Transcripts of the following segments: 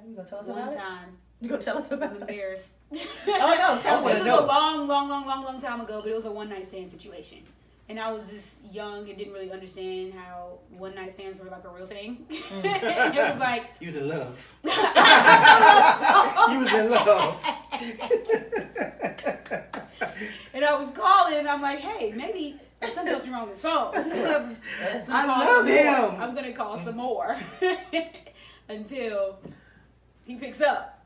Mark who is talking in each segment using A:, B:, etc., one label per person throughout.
A: You gonna tell us
B: One
A: about it?
B: time.
A: You gonna tell us about
B: I'm
A: it?
B: embarrassed.
A: Oh no, tell me.
B: This was a long time ago, but it was a one-night stand situation. And I was just young and didn't really understand how one-night stands were like a real thing. It was like...
C: You was in love. You was in love.
B: And I was calling and I'm like, hey, maybe something else wrong with his phone.
C: I love him.
B: I'm going to call some more until he picks up.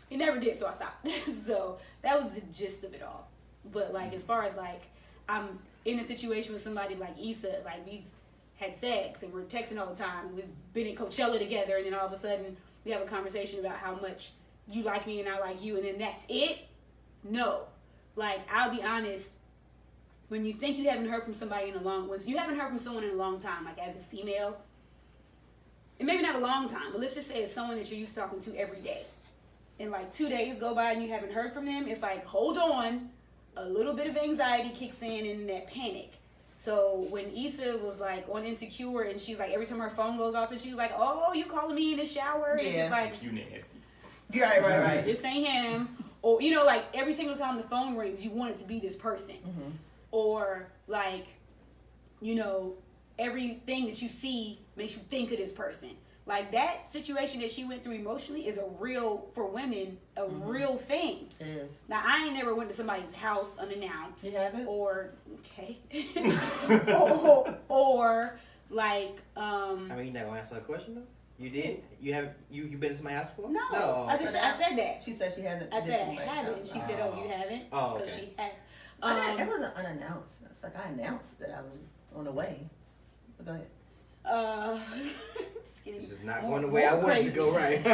B: He never did, so I stopped. So that was the gist of it all. But like, as far as like, I'm in a situation with somebody like Issa, like we've had sex and we're texting all the time. We've been in Coachella together, and then all of a sudden we have a conversation about how much you like me and I like you, and then that's it. No, like I'll be honest. When you think you haven't heard from somebody in a long, once you haven't heard from someone in a long time, like as a female, and maybe not a long time, but let's just say it's someone that you're used to talking to every day, and like 2 days go by and you haven't heard from them, it's like, hold on. A little bit of anxiety kicks in and that panic. So when Issa was like on Insecure and she's like, every time her phone goes off and she's like, oh, you calling me in the shower? And she's like,
D: you nasty.
A: Right.
B: This ain't him. Or, you know, like every single time the phone rings, you want it to be this person.
A: Mm-hmm.
B: Or like, you know, everything that you see makes you think of this person. Like that situation that she went through emotionally is a real, for women, a real thing.
A: It is.
B: Now, I ain't never went to somebody's house unannounced.
A: You haven't?
B: Or, okay. or like,
C: I mean, you're not gonna answer that question though. You did? You have you been to somebody's house before?
B: no. I said that.
A: She said she hasn't.
B: I said I
A: been to
B: haven't.
A: anybody's
B: She
A: house.
B: said, oh, you haven't?
C: Oh,
B: Because
C: okay.
B: she has.
A: It wasn't unannounced. It's like I announced that I was on the way. But go ahead.
B: It's getting
C: This is not
B: more-
C: going the way I
B: more
C: wanted
B: crazy.
C: to go, right?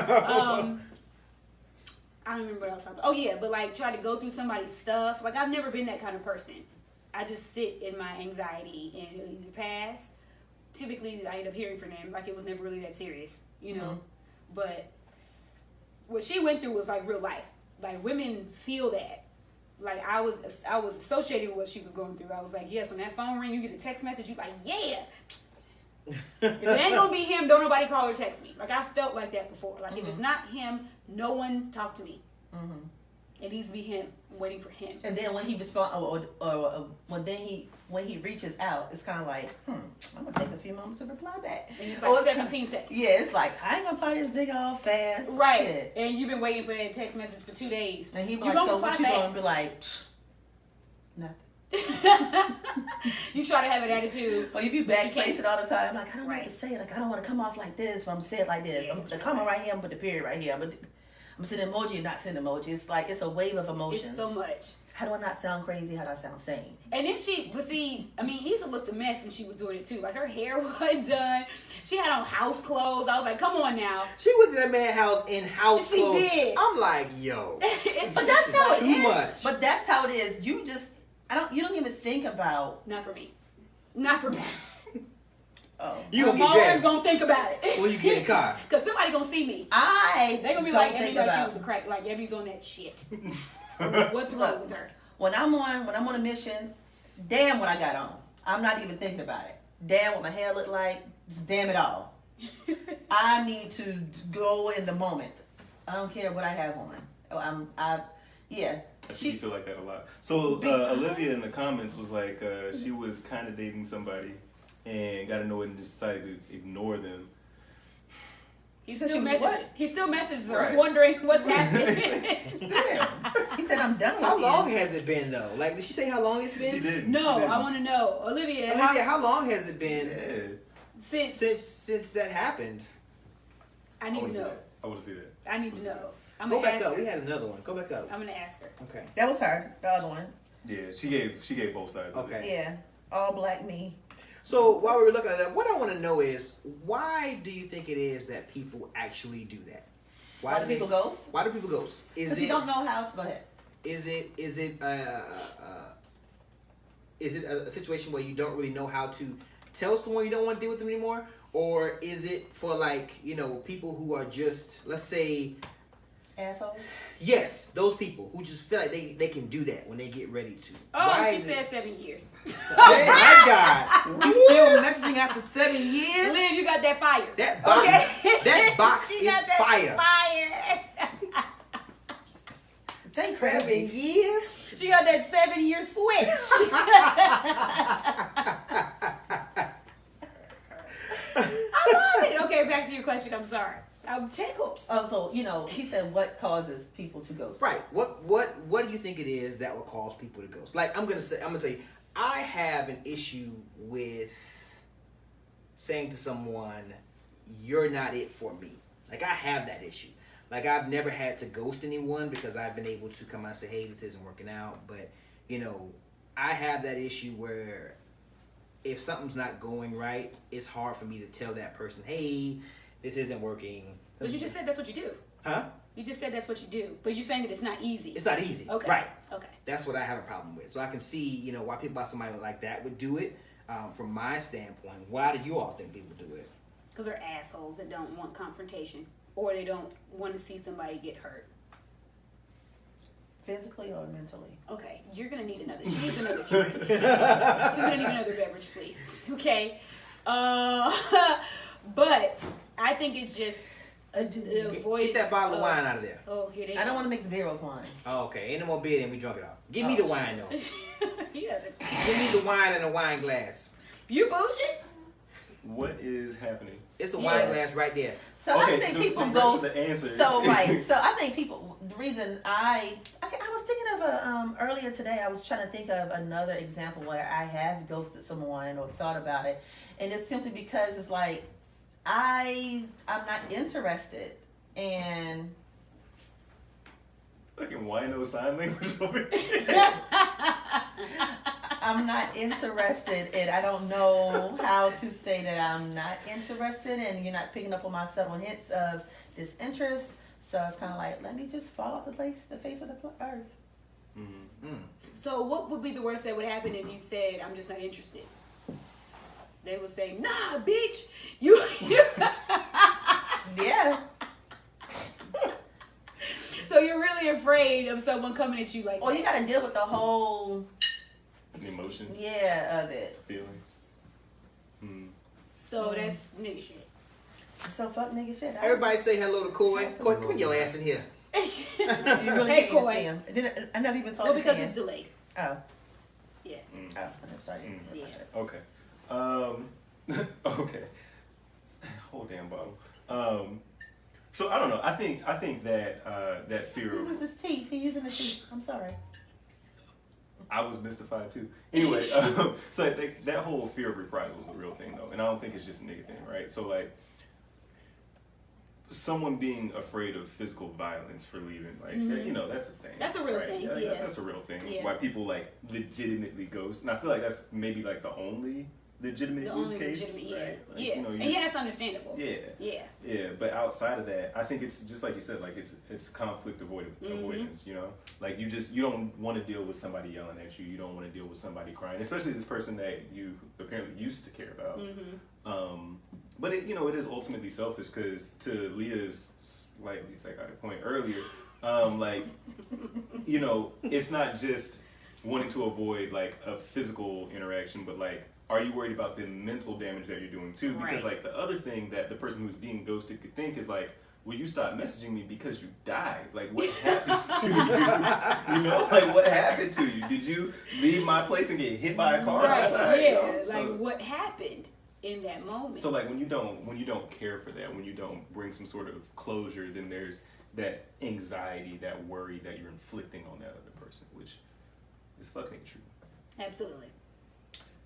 B: I don't remember what else I was talking about. Oh, yeah, but like try to go through somebody's stuff. Like I've never been that kind of person. I just sit in my anxiety and it'll either pass. Typically, I end up hearing from them. Like it was never really that serious, you know?
A: Mhm.
B: But what she went through was like real life. Like women feel that. Like I was associated with what she was going through. I was like, yes, when that phone ring, you get a text message, you like, yeah. If it ain't gonna be him, don't nobody call or text me. Like I felt like that before. Like if it's not him, no one talk to me.
A: Mm-hmm.
B: It needs to be him. I'm waiting for him.
A: And then when he respond, when he reaches out, it's kind of like, I'm gonna take a few moments to reply back.
B: And it's like
A: Or
B: 17 seconds.
A: Yeah, it's like I ain't gonna buy this nigga all fast.
B: Right.
A: Shit.
B: And you've been waiting for that text message for 2 days.
A: And he be
B: You
A: like,
B: gonna
A: so
B: reply
A: what you
B: fast.
A: gonna be like? Nothing.
B: You try to have an attitude.
A: Or you be backfacing all the time. Like I don't know
B: Right.
A: what to say. Like I don't want to come off like this, but I'm saying it like this.
B: Yeah,
A: I'm
B: it's
A: gonna
B: right.
A: come right here and put the period right here. But I'm sending emoji and not sending emoji. It's like it's a wave of emotions.
B: It's so much.
A: How do I not sound crazy? How do I sound sane?
B: And then Issa looked a mess when she was doing it too. Like her hair wasn't done. She had on house clothes. I was like, come on now.
C: She went to that man's house in house
B: She
C: clothes.
B: did.
C: I'm like, yo.
A: But that's how it
C: too
A: is.
C: much.
A: But that's how it is. You just you don't even think about.
B: Not for me. Not for me.
A: Oh,
C: You
B: I'm
C: gonna get
B: always
C: dressed
B: gonna think about it.
C: when you get in the car.
B: Cause somebody gonna see me. They gonna be
A: don't
B: like, Ebby
A: think
B: thought she
A: about.
B: was a crack. Like Ebby's on that shit. What's wrong
A: Look.
B: with her?
A: When I'm on a mission, damn what I got on. I'm not even thinking about it. Damn what my hair look like. Just damn it all. I need to go in the moment. I don't care what I have on. Yeah.
D: I see you feel like that a lot. So Olivia in the comments was like, she was kind of dating somebody and got to know it and just decided to ignore them.
B: He
A: said
B: still
A: she was
B: messages.
A: what?
B: He still messages her,
D: Right.
B: wondering what's happening.
D: Damn.
A: He said I'm done with
C: How
A: you.
C: long has it been though? Like, did she say how long it's been?
D: She didn't.
B: No,
D: She didn't.
B: I want to know, Olivia.
C: Olivia, how long has it been
D: Yeah.
C: since that happened?
B: I
D: I
B: need
D: want
B: to
D: to see
B: know.
D: that. I want to see that.
B: I need to know. I'm
C: Go
B: gonna
C: back
B: ask
C: up.
B: her.
C: We had another one. Go back up.
B: I'm gonna ask her.
C: Okay.
A: That was her. The other one.
D: Yeah, she gave both sides. of it.
C: Okay.
A: Yeah. All black me.
C: So while we were looking at that, what I want to know is why do you think it is that people actually do that?
A: Why do people ghost?
C: Why do people ghost? Is
A: Because
C: it
A: you don't know how to. Go ahead.
C: is it a situation where you don't really know how to tell someone you don't want to deal with them anymore, or is it for like people who are just, let's say,
A: Assholes.
C: yes, those people who just feel like they can do that when they get ready to.
B: Oh,
C: Why
B: she
C: is it-
B: said 7 years.
C: Oh my God! We still messaging after 7 years.
B: Liv, you got that fire.
C: That box,
B: Okay.
C: that box
B: She
C: is
B: got that
C: fire.
B: fire.
C: 7 years?
B: She got that 7-year switch. I love it. Okay, back to your question. I'm sorry. I'm tickled.
A: Oh, so he said what causes people to ghost?
C: Right. What do you think it is that will cause people to ghost? Like I'm gonna tell you, I have an issue with saying to someone, "You're not it for me." Like I have that issue. Like I've never had to ghost anyone because I've been able to come out and say, "Hey, this isn't working out." But I have that issue where if something's not going right, it's hard for me to tell that person, "Hey, this isn't working."
B: But you just said that's what you do.
C: Huh?
B: You just said that's what you do. But you're saying that it's not easy.
C: It's not easy.
B: Okay.
C: Right.
B: Okay.
C: That's what I have a problem with. So I can see, why people about somebody like that would do it. From my standpoint, why do you all think people do it?
B: Because they're assholes that don't want confrontation. Or they don't want to see somebody get hurt.
A: Physically or mentally?
B: Okay, you're gonna need another. She needs another drink. She's gonna need another beverage, please. Okay, but I think it's just a avoidance.
C: Get that bottle of wine out of there.
B: Oh, here they
A: I don't
B: go.
A: want to mix beer with wine.
C: Oh, okay. Ain't no more beer than we drunk it all. Give me the wine though.
B: He doesn't.
C: Give me the wine in a wine glass.
B: You bullshit.
D: What is happening?
C: It's a wine glass right there.
A: So I
D: Okay,
A: think
D: the
A: people
D: rest
A: go.
D: of the answer.
A: So right. So I think people. The reason I was thinking of earlier today. I was trying to think of another example where I have ghosted someone or thought about it, and it's simply because it's like I'm not interested, and
D: Fucking wino sign language over here.
A: I'm not interested, and I don't know how to say that I'm not interested, and you're not picking up on my subtle hints of disinterest. So it's kind of like, let me just fall off the face of the earth.
D: Mm-hmm.
B: So what would be the worst that would happen if you said, "I'm just not interested"? They would say, "Nah, bitch, you."
A: Yeah.
B: So you're really afraid of someone coming at you like
A: Or
B: that.
A: you got to deal with the whole
D: Emotions,
A: of it.
D: feelings. Mm.
B: So that's nigga shit.
A: So fuck nigga shit.
C: Everybody say hello to Coy. Coy, bring your ass in here.
A: You really
B: Hey,
A: can't even
B: Coy.
A: see him. I never even saw
B: No,
A: his
B: because
A: hand.
B: it's delayed.
A: Oh.
B: Yeah.
D: Mm.
A: Oh, I'm sorry.
D: Mm.
B: Yeah.
D: Okay. Okay. Whole damn bottle. So I don't know. I think that that
A: He
D: fear of
A: uses his teeth. He using his teeth. I'm sorry.
D: I was mystified too. Anyway, so I think that whole fear of reprisal is a real thing though, and I don't think it's just a nigga thing, right? So like, someone being afraid of physical violence for leaving, like that's a thing.
B: That's a real
D: right?
B: thing,
D: Yeah,
B: yeah.
D: that's a real thing.
B: Yeah.
D: Why people like legitimately ghost, and I feel like that's maybe like the only legitimate
B: The
D: use
B: only
D: case,
B: legitimate, yeah.
D: right? Like,
B: Yeah. And yeah, that's understandable.
D: Yeah.
B: Yeah.
D: Yeah, but outside of that, I think it's just like you said, like it's conflict avoidance, Like you don't want to deal with somebody yelling at you. You don't want to deal with somebody crying, especially this person that you apparently used to care about. But it is ultimately selfish because to Leah's slightly psychotic point earlier, it's not just wanting to avoid like a physical interaction, but like, are you worried about the mental damage that you're doing too? Because
B: Right.
D: like the other thing that the person who's being ghosted could think is like, will you stop messaging me because you died? Like what happened to you? Like what happened to you? Did you leave my place and get hit by a car
B: Right.
D: outside?
B: Yeah.
D: So-
B: Like what happened in that moment?
D: so like when you don't care for that, when you don't bring some sort of closure, then there's that anxiety, that worry that you're inflicting on that other person, which is fucking true.
B: Absolutely.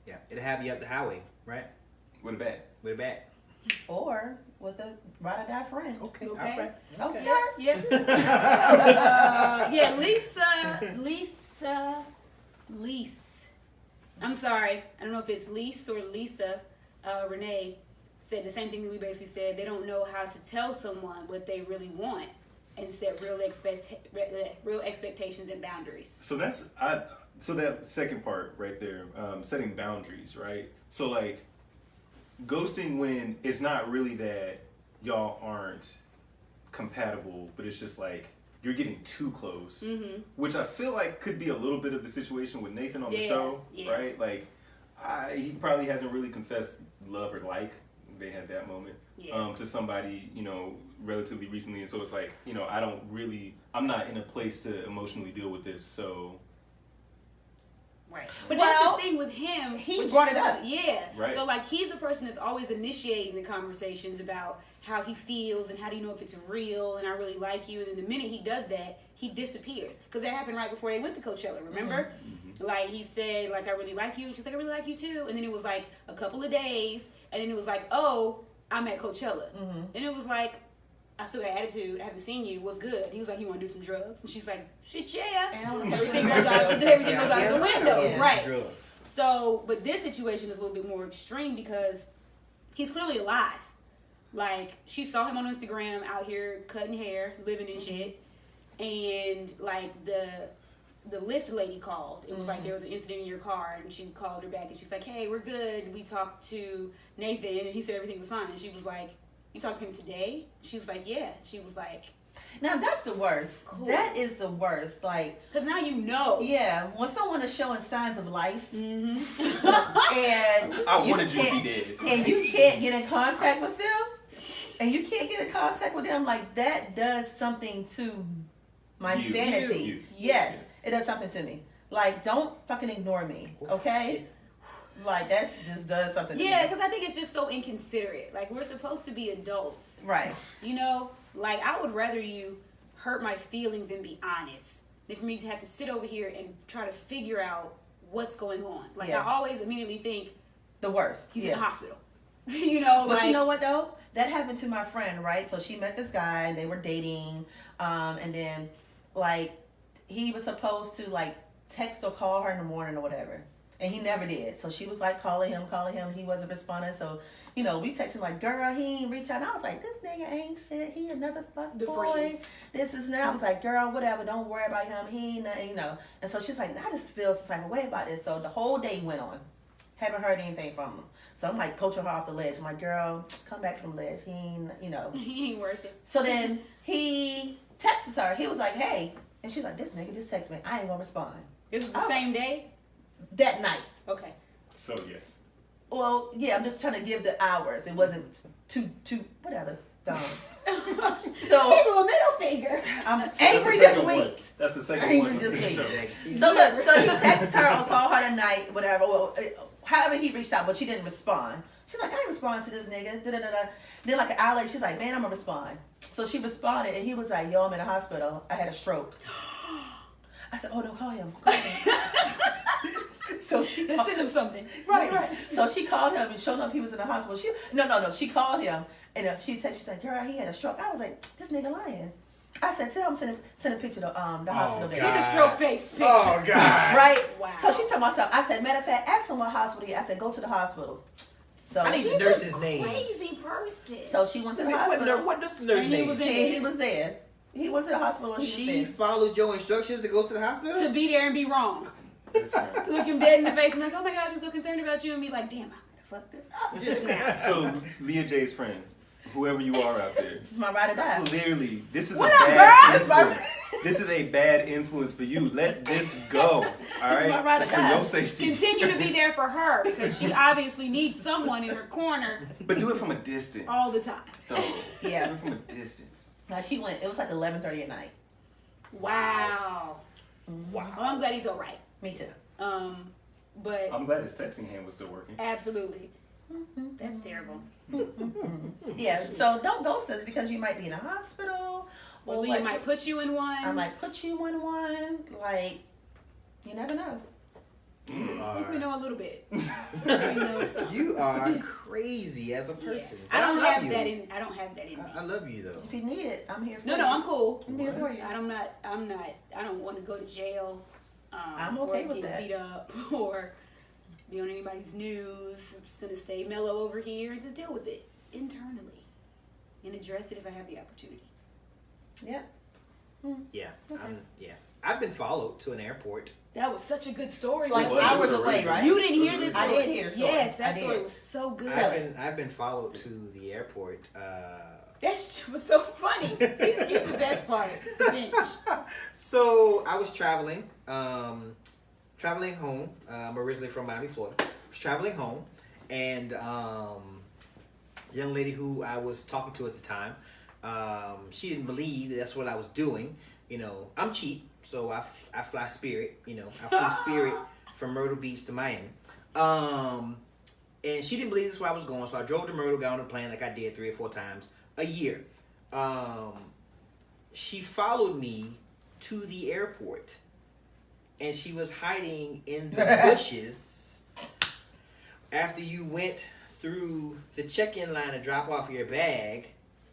C: Yeah, it'll have you up the highway, right?
D: With a bat.
C: With a bat.
A: Or with a ride or die friend.
C: Okay.
B: Okay.
C: All right.
A: Okay.
B: Yeah. Yeah, Lise. I'm sorry. I don't know if it's Lise or Lisa. Renee said the same thing that we basically said. They don't know how to tell someone what they really want and set real expectations and boundaries.
D: So that second part right there, setting boundaries, right? So like ghosting when it's not really that y'all aren't compatible, but it's just like you're getting too close, which I feel like could be a little bit of the situation with Nathan on the show,
B: yeah.
D: right? Like he probably hasn't really confessed love or like they had that moment
B: Yeah.
D: to somebody, you know, relatively recently, and so it's like, you know, I'm not in a place to emotionally deal with this, so
B: Right. But
A: Well,
B: that's the thing with him.
A: he
B: which
A: brought it up.
B: Yeah.
D: Right.
B: So like he's a person that's always initiating the conversations about how he feels and how do you know if it's real and I really like you. And then the minute he does that, he disappears. Because that happened right before they went to Coachella, remember? Like he said, like, I really like you. She's like, I really like you too. And then it was like a couple of days. And then it was like, oh, I'm at Coachella. And it was like, I still got attitude. I haven't seen you. What's good? He was like, you want to do some drugs? And she's like, shit, yeah. Everything goes out the window.
A: Yeah.
B: Right.
C: Drugs.
B: So, but this situation is a little bit more extreme because he's clearly alive. Like, she saw him on Instagram out here cutting hair, living and shit. And, like, the Lyft lady called. It was like there was an incident in your car, and she called her back, and she's like, hey, we're good. We talked to Nathan, and he said everything was fine. And she was like, you talked to him today? She was like, yeah. She was like,
A: Now that's the worst.
B: Cool.
A: That is the worst. Like,
B: because now you know.
A: yeah, when someone is showing signs of life,
B: Mm-hmm.
A: and
D: I wanted you to
A: can't-
D: be dead.
A: and you can't get in contact with them, like that does something to my
D: You.
A: sanity.
D: You.
A: Yes, it does something to me. Like, don't fucking ignore me, okay? Like, that's just does something
B: Yeah,
A: to me.
B: because I think it's just so inconsiderate. Like, we're supposed to be adults.
A: Right.
B: You know? Like, I would rather you hurt my feelings and be honest than for me to have to sit over here and try to figure out what's going on. Like,
A: Yeah.
B: I always immediately think
A: The worst.
B: he's
A: yeah.
B: in the hospital. You know?
A: But
B: like,
A: you know what though? That happened to my friend, right? So she met this guy and they were dating, and then like he was supposed to like text or call her in the morning or whatever, and he never did. So she was like calling him, he wasn't responding. So you know, we texted like, girl, he ain't reach out. And I was like, this nigga ain't shit. He another fuck
B: The
A: boy.
B: friends.
A: This is now. I was like, girl, whatever. Don't worry about him. He ain't nothing, you know. And so she's like, I just feel some type of way about this. So the whole day went on. Haven't heard anything from him. So I'm like coaching her off the ledge. I'm like, girl, come back from the ledge. He ain't, you know.
B: he ain't worth it.
A: So then he texts her. He was like, hey. And she's like, this nigga just texted me. I ain't gonna respond.
B: It was the
A: Oh.
B: same day?
A: That night.
B: Okay.
D: So yes.
A: Well, yeah, I'm just trying to give the hours. It wasn't too, whatever. Dumb. So
B: Give him a middle finger.
A: I'm
D: That's the
A: angry this
D: second one.
A: week.
D: That's the second
A: Angry
D: one.
A: this
D: on the
A: week.
D: show.
A: So look, so he texts her or call her tonight, whatever. Well, however he reached out, but she didn't respond. She's like, I didn't respond to this nigga. Da-da-da-da. Then like an hour later, she's like, man, I'm gonna respond. So she responded, and he was like, yo, I'm in the hospital. I had a stroke. I said, oh no, call him. Call him. So she
B: Let's send him something.
A: right. So she called him, and sure enough, he was in the hospital. No. She called him, and she texted. She's like, girl, he had a stroke. I was like, this nigga lying. I said, tell him send a picture to the hospital.
C: God.
A: There.
B: Send a stroke face picture.
C: Oh God.
A: Right?
B: Wow.
A: So she told myself, I said, matter of fact, ask him what hospital he I said, go to the hospital. So
C: I need
B: She's
C: the nurse's
B: a
C: names.
B: crazy person.
A: so she went to the
C: What
A: hospital.
C: nurse the nurse
B: And he
C: name?
B: was in-
A: And he was there. He went to the hospital and he
C: She
A: was there.
C: followed your instructions to go to the hospital?
B: to be there and be wrong.
D: That's right.
B: To look him dead in the face and be like, oh my gosh, I'm so concerned about you. And be like, damn, I'm gonna fuck this up just now.
D: So Leah J's friend, whoever you are out there,
A: This is my ride or die.
D: clearly this is
B: What
D: a
B: up,
D: bad
A: girl? It's my-
D: influence. This is a bad influence for you. Let this go. All right,
A: my ride or
D: it's for
A: die.
D: your safety.
B: Continue to be there for her because she obviously needs someone in her corner
D: But do it from a distance.
B: all the time.
D: Though.
A: Yeah.
D: Do it from a distance.
A: Now she went, it was like 11:30 at night.
B: Wow.
C: Wow.
B: Well, I'm glad he's all right.
A: Me too.
B: But
D: I'm glad his texting hand was still working.
B: absolutely. That's terrible.
A: Yeah, so don't ghost us because you might be in a hospital.
B: Well,
A: Or
B: Leah
A: like,
B: might put you in one.
A: I might put you in one. Like, you never know.
C: You
B: I think we
C: are,
B: know a little bit. We know something.
C: you are crazy as a person.
B: I don't
C: love
B: have
C: you.
B: that in. I don't have that in me.
C: I love you though.
A: If you need it, I'm here for
B: No,
A: you.
B: I'm cool.
A: I'm here for you.
B: I'm not. I don't want to go to jail.
A: I'm okay
B: or
A: with
B: get
A: that.
B: beat up or be on anybody's news. I'm just gonna stay mellow over here and just deal with it internally and address it if I have the opportunity.
A: Yeah.
C: Yeah.
A: Okay.
C: Yeah. I've been followed to an airport.
B: That was such a good story.
A: Like
D: It was
A: hours
D: a
A: away,
D: really-
A: right?
B: You didn't hear this
A: I
B: story?
A: did hear the story.
B: Yes, that
A: I
B: story
A: did.
B: was so good.
C: I've been followed to the airport.
B: That was so funny. Please give the best part. Finish.
C: So I was traveling home. I'm originally from Miami, Florida. I was traveling home, and young lady who I was talking to at the time. She didn't believe that's what I was doing. You know, I'm cheap, so I fly Spirit. You know, I flew Spirit from Myrtle Beach to Miami. And she didn't believe this is where I was going, so I drove to Myrtle, got on a plane like I did 3 or 4 times a year. She followed me to the airport, and she was hiding in the bushes after you went through the check-in line to drop off your bag.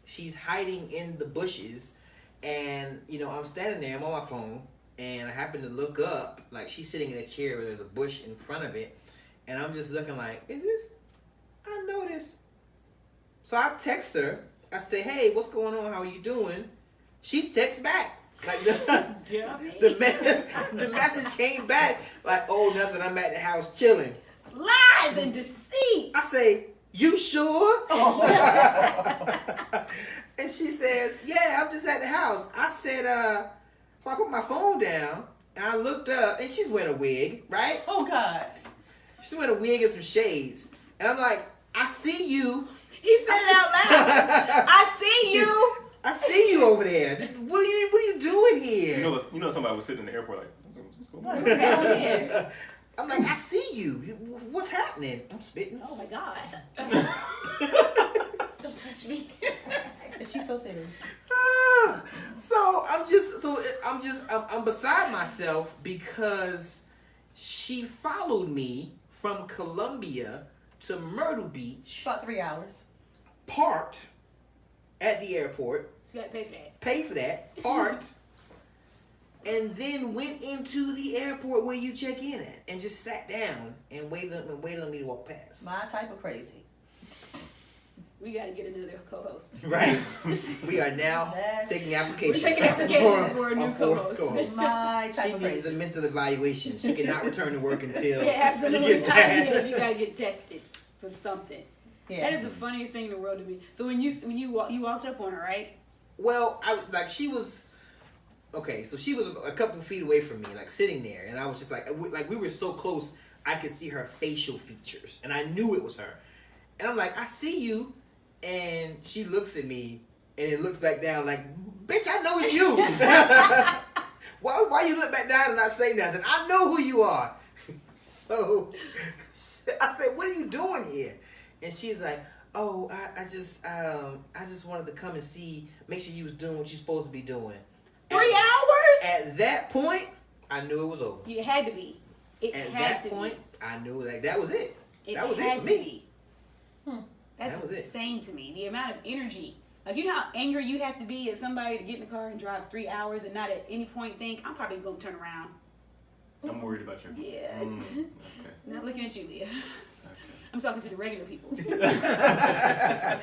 C: She's hiding in the bushes, and you know, I'm standing there, I'm on my phone, and I happen to look up, like she's sitting in a chair where there's a bush in front of it, and I'm just looking like, is this, I know this. So I text her, I say, hey, what's going on, how are you doing? She texts back. Like the message came back like, oh, nothing, I'm at the house chilling.
B: Lies and deceit.
C: I say, you sure? And she says, yeah, I'm just at the house. I said, so I put my phone down and I looked up, and she's wearing a wig, right?
A: Oh God.
C: She's wearing a wig and some shades. And I'm like, I see you.
B: He said it out loud. I see you.
C: I see you over there. What are you doing here?
D: You know, somebody was sitting in the airport like, what's going on?
A: What's going here?
C: I'm like, I see you. What's happening? I'm spitting.
B: Oh my God. Don't touch me.
A: She's so serious.
C: So I'm beside myself because she followed me from Columbia to Myrtle Beach,
A: About 3 hours.
C: parked at the airport,
B: You gotta pay for that.
C: paid for that, parked, and then went into the airport where you check in at, and just sat down and waited on me to walk past.
A: My type of crazy.
B: We gotta get another co-host.
C: Right. We are now
A: That's-
C: taking
B: We're
C: applications.
B: taking applications for a new
C: fourth
B: co-host.
A: My type
C: She
A: of
C: needs a
A: crazy.
C: mental evaluation. She cannot return to work until
B: Yeah, absolutely.
C: she gets that.
B: Yes, you gotta get tested for something.
A: Yeah.
B: That is the funniest thing in the world to me. So when you walked up on her, right?
C: Well, I was like, she was okay. So she was a couple feet away from me, like sitting there, and I was just like we were so close, I could see her facial features, and I knew it was her. And I'm like, I see you, and she looks at me, and it looks back down, like, bitch, I know it's you. Why you look back down and not say nothing? I know who you are. So I said, what are you doing here? And she's like, oh, I just wanted to come and see, make sure you was doing what you're supposed to be doing.
B: 3 hours?
C: At that point, I knew it was over.
B: You had to be. It
C: At
B: had
C: that
B: to
C: point, I knew that was it.
B: be.
C: That was it
B: had
C: for
B: to
C: me.
B: be. That's
C: That was it.
B: insane to me. The amount of energy. Like, you know how angry you have to be at somebody to get in the car and drive 3 hours and not at any point think, I'm probably going to turn around.
D: I'm worried about your.
B: Yeah.
D: Okay.
B: Not looking at you, Leah.
D: Okay.
B: I'm talking to the regular people.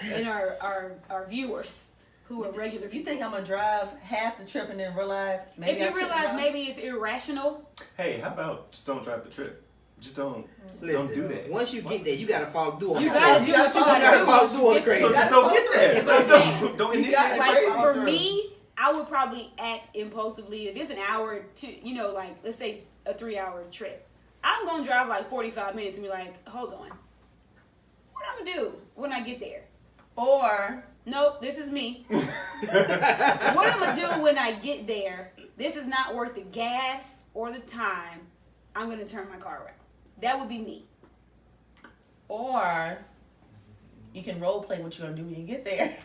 B: And our viewers who are regular people.
A: You think I'm gonna drive half the trip and then realize maybe
B: if you
A: I shouldn't
B: realize
A: have?
B: maybe it's irrational,
D: Hey, how about just don't drive the trip? Just don't
C: Listen,
D: do that.
C: once you get there, you gotta follow through on
B: you
C: that.
B: gotta do what you
C: You gotta follow
B: gotta
C: through on the
B: do.
C: crazy.
D: So just don't get there.
B: That's what I'm saying.
D: Don't
A: You
D: initiate.
A: got it.
B: Like,
A: Crazy
B: for
A: through.
B: me, I would probably act impulsively if it's an hour to, you know, like, let's say a 3 hour trip. I'm gonna drive like 45 minutes and be like, hold on, what I'm gonna do when I get there?
A: Or
B: Nope, this is me. What I'm gonna do when I get there, this is not worth the gas or the time. I'm gonna turn my car around. That would be me.
A: you can role play what you're gonna do when you get there.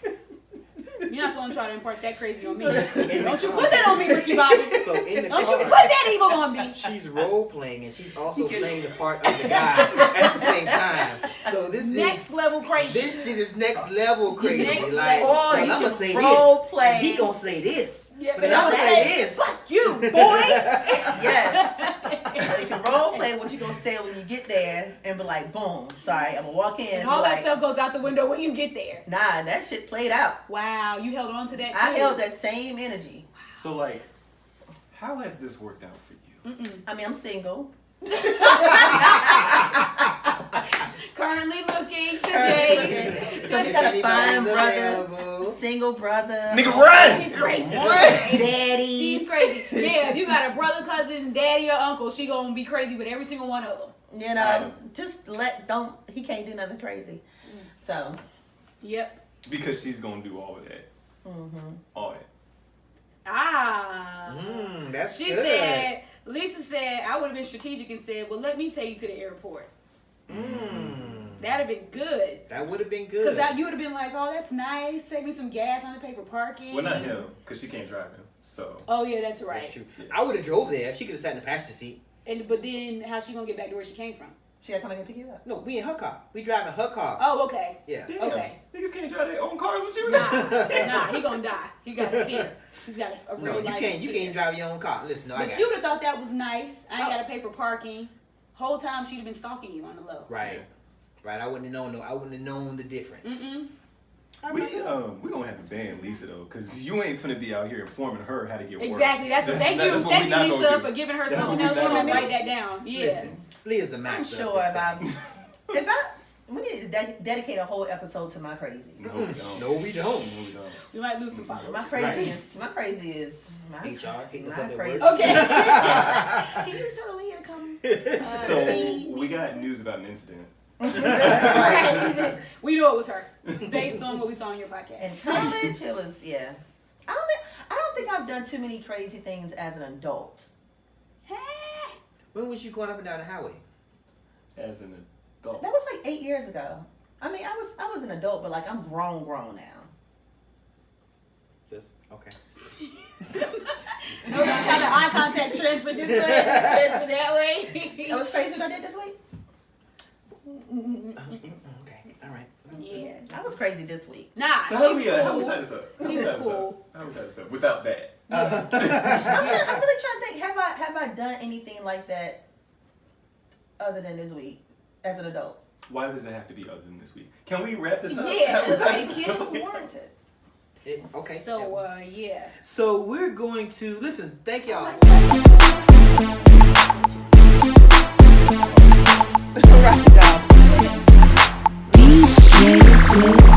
B: You're not gonna try to impart that crazy on me.
C: In the
B: Don't you
C: car.
B: put that on me, Ricky Bobby.
C: So in the
B: Don't you
C: car,
B: put that evil on me.
C: she's role playing and she's also playing the part of the guy at the same time. So this
B: Next level crazy.
C: this shit is next level crazy.
B: Next
C: like,
B: level.
A: Or
C: well,
A: you
C: I'm gonna
A: can
C: say
A: role
C: this.
A: play.
C: And he gonna say this.
B: Yeah,
C: but then I'm gonna say this.
B: Fuck you, boy.
A: Yes. Or you can role play what you're gonna say when you get there and be like, boom, sorry, I'm gonna walk in
B: And all
A: be
B: that
A: like,
B: stuff goes out the window when you get there.
A: nah, that shit played out.
B: Wow, you held on to that too.
A: I held that same energy.
D: So like, how has this worked out for you?
A: I mean, I'm single.
B: Currently looking today.
A: So we got a fine
C: Anybody's
A: brother,
C: available.
A: single brother.
D: Nigga, run!
B: She's crazy.
A: Daddy.
B: She's crazy. Yeah, if you got a brother, cousin, daddy, or uncle, she gonna be crazy with every single one of them.
A: You know, just he can't do nothing crazy. So,
B: Yep.
D: because she's gonna do all of that. All that.
C: That's
B: She
C: good.
B: said, Lisa said, I would have been strategic and said, well, let me take you to the airport. That'd have been good.
C: That would have been good.
B: Because you would have been like, oh, that's nice. Save me some gas. I don't have to pay for parking.
D: Well, not him, because she can't drive him. So.
B: Oh, yeah, that's right.
C: That's true. I would have drove there. She could have sat in the passenger seat.
B: But then, how's she going to get back to where she came from?
A: She gotta come in and pick you up.
C: No, we in her car. We driving her car.
B: Oh, okay.
C: Yeah.
D: Damn,
B: Okay.
D: Niggas can't drive their own cars with you.
B: Nah, he gonna die. He got a fear. He's got a real
C: No, you
B: life
C: can't. You
B: fear.
C: can't drive your own car. Listen, no, I
B: But
C: got
B: you
C: it.
B: would have thought that was nice. I ain't gotta pay for parking. Whole time she'd have been stalking you on the low.
C: Right. Right. I wouldn't have known. I wouldn't have known the difference.
D: We gonna have to ban Lisa though, cause you ain't finna be out here informing her how to get worse.
B: Exactly. Thank you,
D: what we not gonna
B: Lisa,
D: do.
B: for giving her
D: That's
B: something
D: what
B: else.
D: we
B: She
D: not
B: gonna
D: gonna
B: write that down. Yeah.
C: Listen, Leah's the
A: I'm
C: master.
A: sure we need to dedicate a whole episode to my crazy.
D: No, we don't.
C: No, we don't.
D: No, we don't.
B: We might lose some followers.
A: My crazy is
C: HR hitting us
A: my
C: up at
A: crazy.
C: work.
B: Okay. Can you tell Leah to come?
D: So
B: see
D: we got news about an incident.
B: We knew it was her, based on what we saw on your
A: In
B: podcast.
A: college, it was I don't think I've done too many crazy things as an adult.
C: When was you going up and down the highway?
D: As an adult.
A: That was like 8 years ago. I mean, I was an adult, but like I'm grown now.
C: Just okay.
B: Notice how the eye contact transferred this way, transferred that way.
A: That was crazy what I did this week.
C: Okay. All right.
B: Yeah.
A: I was crazy this week.
B: Nah,
D: So how do
B: she
D: we
B: was
D: tie
B: cool.
D: this up? How do
B: She
D: we
B: was
D: tie this up?
B: cool.
D: How do we tie this up without that?
A: I'm really trying to think. Have I done anything like that other than this week as an adult?
D: Why does it have to be other than this week? Can we wrap this up?
B: Yeah,
D: How do we tie
B: like,
D: this
B: yeah,
A: It was
D: up?
A: warranted.
C: Okay.
B: So, yeah.
C: So we're going to listen. Thank y'all.
A: Right, y'all.
E: DJ